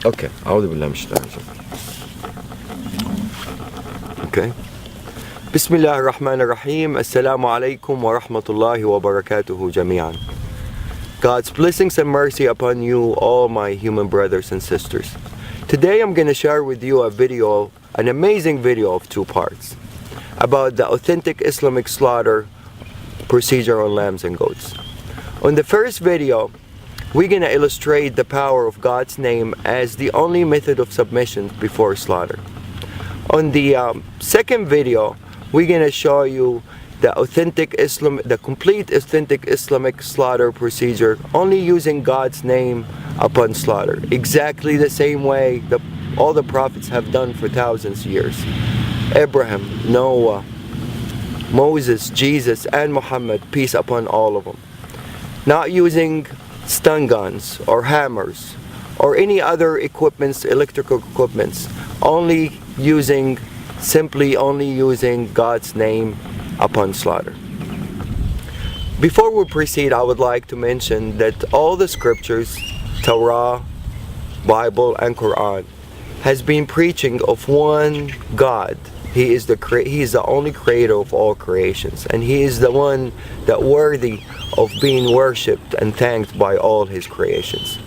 Okay. أعوذ بالله من الشيطان الرجيم. Okay. بسم الله الرحمن الرحيم. Assalamu alaikum wa rahmatullahi wa barakatuhu jami'an. God's blessings and mercy upon you, all my human brothers and sisters. Today I'm going to share with you a video, an amazing video of 2 parts, about the authentic Islamic slaughter procedure on lambs and goats. On the first video, we're going to illustrate the power of God's name as the only method of submission before slaughter. On the second video, we're going to show you the complete authentic Islamic slaughter procedure, only using God's name upon slaughter, exactly the same way that all the prophets have done for thousands of years. Abraham, Noah, Moses, Jesus, and Muhammad, peace upon all of them. Not using stun guns or hammers or any other equipments, electrical equipments, simply only using God's name upon slaughter. Before we proceed, I would like to mention that all the scriptures, Torah, Bible, and Quran, has been preaching of one God. He is the only creator of all creations, and He is the one that worthy of being worshipped and thanked by all His creations.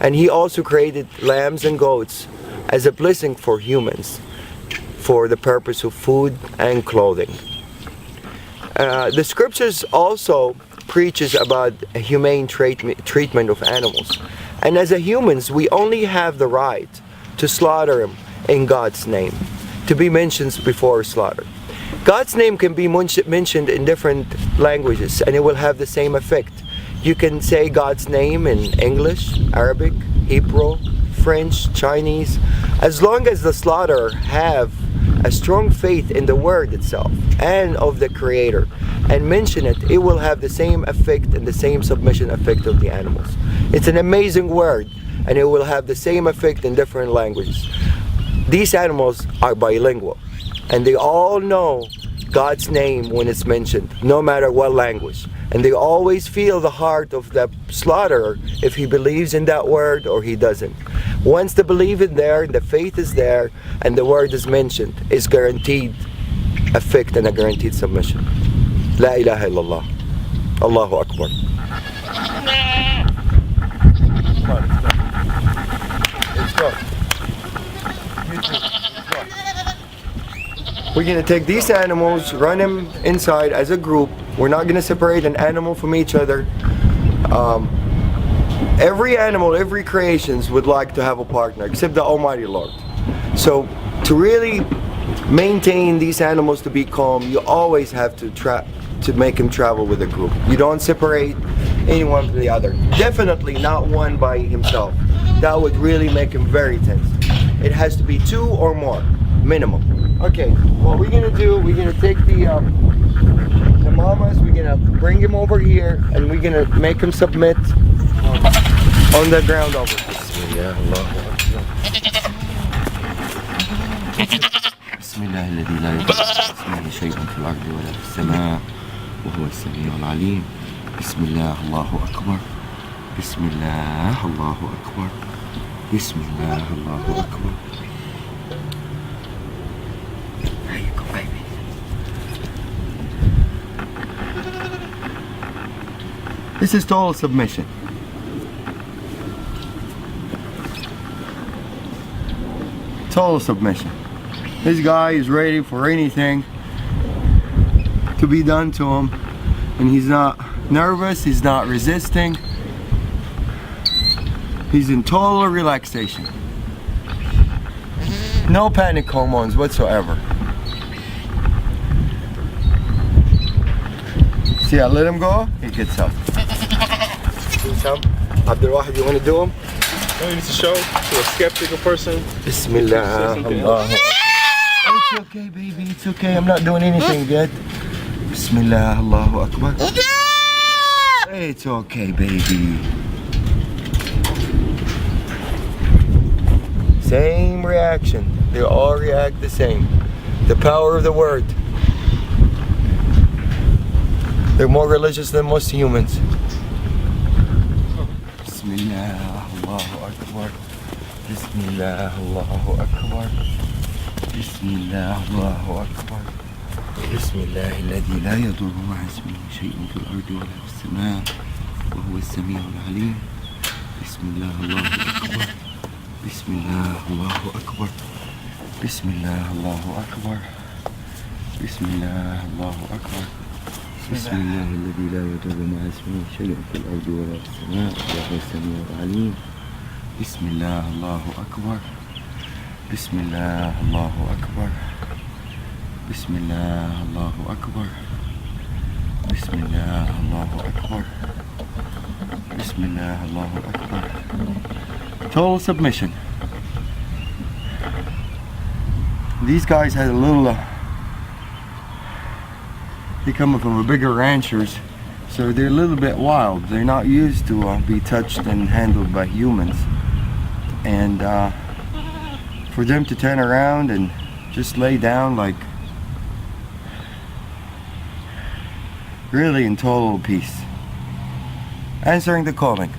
And He also created lambs and goats as a blessing for humans, for the purpose of food and clothing. The scriptures also preaches about a humane treatment of animals, and as humans we only have the right to slaughter them in God's name, to be mentioned before slaughter. God's name can be mentioned in different languages and it will have the same effect. You can say God's name in English, Arabic, Hebrew, French, Chinese. As long as the slaughterer have a strong faith in the word itself and of the Creator and mention it, it will have the same effect and the same submission effect of the animals. It's an amazing word and it will have the same effect in different languages. These animals are bilingual and they all know God's name when it's mentioned, no matter what language. And they always feel the heart of the slaughterer if he believes in that word or he doesn't. Once the belief is there, the faith is there, and the word is mentioned, is guaranteed effect and a guaranteed submission. La ilaha illallah. Allahu Akbar. Let's go. We're going to take these animals, run them inside as a group. We're not going to separate an animal from each other. Every animal, every creations would like to have a partner, except the Almighty Lord. So to really maintain these animals to be calm, you always have to make them travel with a group. You don't separate anyone from the other. Definitely not one by himself. That would really make him very tense. It has to be 2 or more, minimum. Okay, what we're gonna do, we're gonna take the mamas, we're gonna bring him over here, and we're gonna make him submit on the ground over here. بسم الله الذي لا يضر مع اسمه شيء في الأرض ولا في السماء وهو السميع العليم. بسم الله الله أكبر. بسم الله الله أكبر. بسم الله الله أكبر. There you go, baby. This is total submission. Total submission. This guy is ready for anything to be done to him, and he's not nervous, he's not resisting. He's in total relaxation. No panic hormones whatsoever. See, I let him go, he gets up. Do some. Abdul Wahid, you want to do him? No, you need to show to a skeptical person. Bismillah. Allah. It's okay, baby, it's okay. I'm not doing anything yet. Bismillah, Allahu Akbar. It's okay, baby. Same reaction. They all react the same. The power of the word. They're more religious than most humans. Bismillah, Allahu Akbar. Bismillah, Allahu Akbar. Bismillah, Allahu Akbar. Bismillah, الذي لا يضر مع اسمه شيء في الأرض ولا في السماء وهو السميع العليم. Bismillah, Allahu Akbar. Bismillah, Allahu Akbar. Bismillah, Allahu Akbar. Bismillah, Allahu Akbar. Bismillah, الذي لا يضر مع اسمه شيء في الأرض ولا في السماء وهو السميع العليم. Bismillah, Allahu Akbar. Bismillah, Allahu Akbar. Bismillah, Allahu Akbar. Bismillah, Allahu Akbar. Bismillah, Allahu Akbar. Total submission. These guys had a little, they come from a bigger ranchers, so they're a little bit wild. They're not used to be touched and handled by humans. And for them to turn around and just lay down like really in total peace, answering the calling,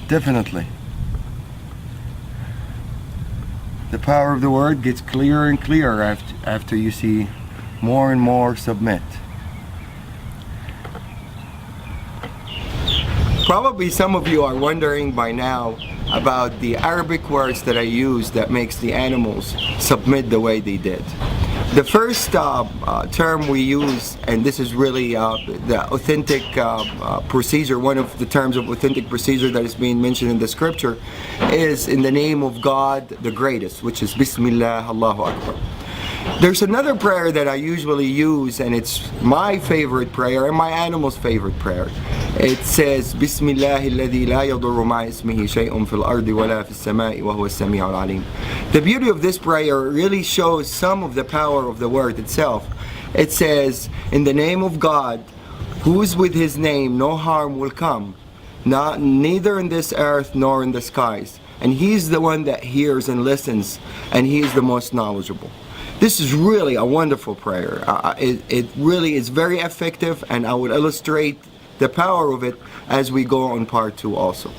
definitely. The power of the word gets clearer and clearer after you see more and more submit. Probably some of you are wondering by now about the Arabic words that I use that makes the animals submit the way they did. The first term we use, and this is really the authentic procedure, one of the terms of authentic procedure that is being mentioned in the scripture, is in the name of God the greatest, which is Bismillah, Allahu Akbar. There's another prayer that I usually use, and it's my favorite prayer and my animal's favorite prayer. It says, Bismillah alladhi la yadurru ma'a ismihi shay'un fil ardi wala fis sama'i wa huwa as-sami'u al-alim. The beauty of this prayer really shows some of the power of the word itself. It says, in the name of God, who is with his name, no harm will come, neither in this earth nor in the skies. And he's the one that hears and listens, and he is the most knowledgeable. This is really a wonderful prayer. It really is very effective, and I will illustrate the power of it as we go on part 2 also.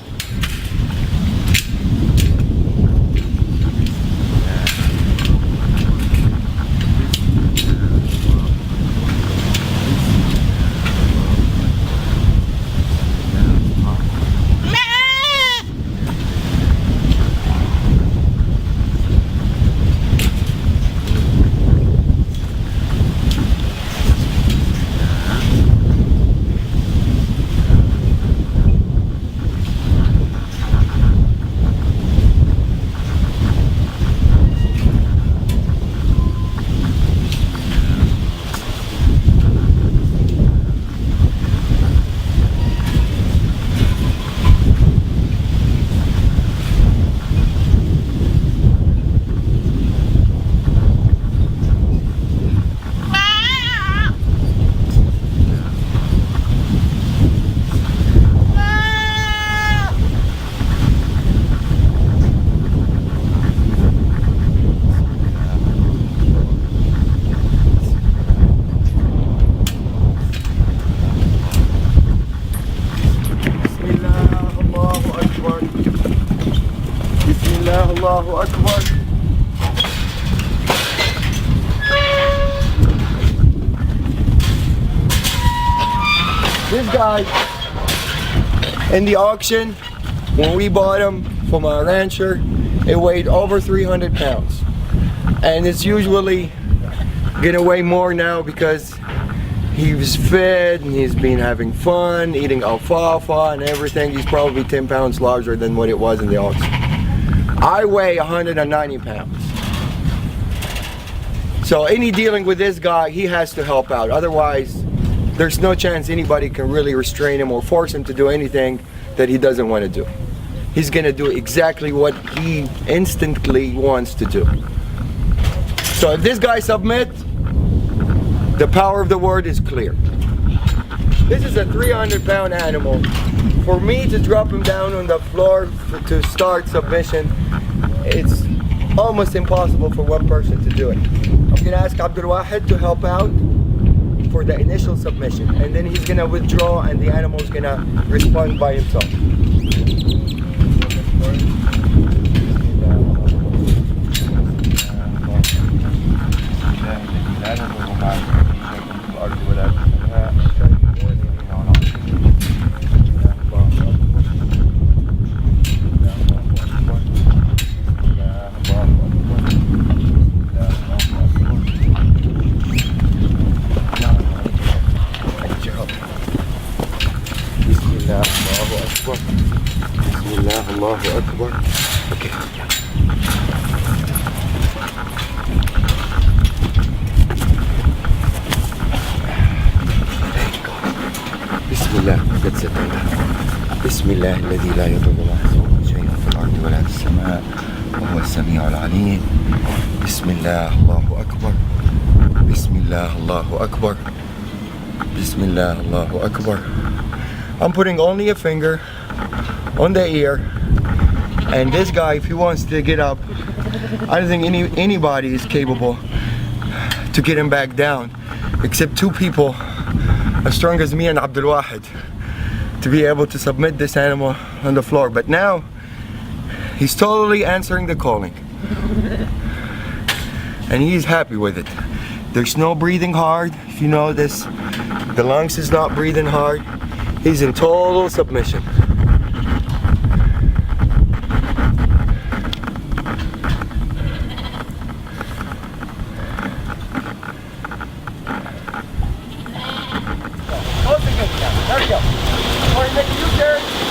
Allahu Akbar. This guy in the auction, when we bought him from a rancher, it weighed over 300 pounds. And it's usually gonna weigh more now because he was fed and he's been having fun, eating alfalfa and everything. He's probably 10 pounds larger than what it was in the auction. I weigh 190 pounds. So any dealing with this guy, he has to help out. Otherwise, there's no chance anybody can really restrain him or force him to do anything that he doesn't want to do. He's gonna do exactly what he instantly wants to do. So if this guy submits, the power of the word is clear. This is a 300-pound animal. For me to drop him down on the floor to start submission, it's almost impossible for one person to do it. I'm gonna ask Abdul Wahid to help out for the initial submission, and then he's gonna withdraw and the animal's gonna respond by himself. Bismillah, Allahu Akbar. Bismillah, Allahu Akbar. Okay. There you go. Bismillah. That's it. Bismillah الذي لا يضر مع اسمه شيء في الأرض ولا في السماء وهو السميع العليم. Bismillah, Allahu Akbar. Bismillah, Allahu Akbar. Bismillah, Allahu Akbar. I'm putting only a finger on the ear, and this guy, if he wants to get up, I don't think anybody is capable to get him back down, except two people as strong as me and Abdul Wahid, to be able to submit this animal on the floor. But now he's totally answering the calling, and he's happy with it. There's no breathing hard. If you notice, the lungs is not breathing hard. He's in total submission. There we go. All right, make a U-turn.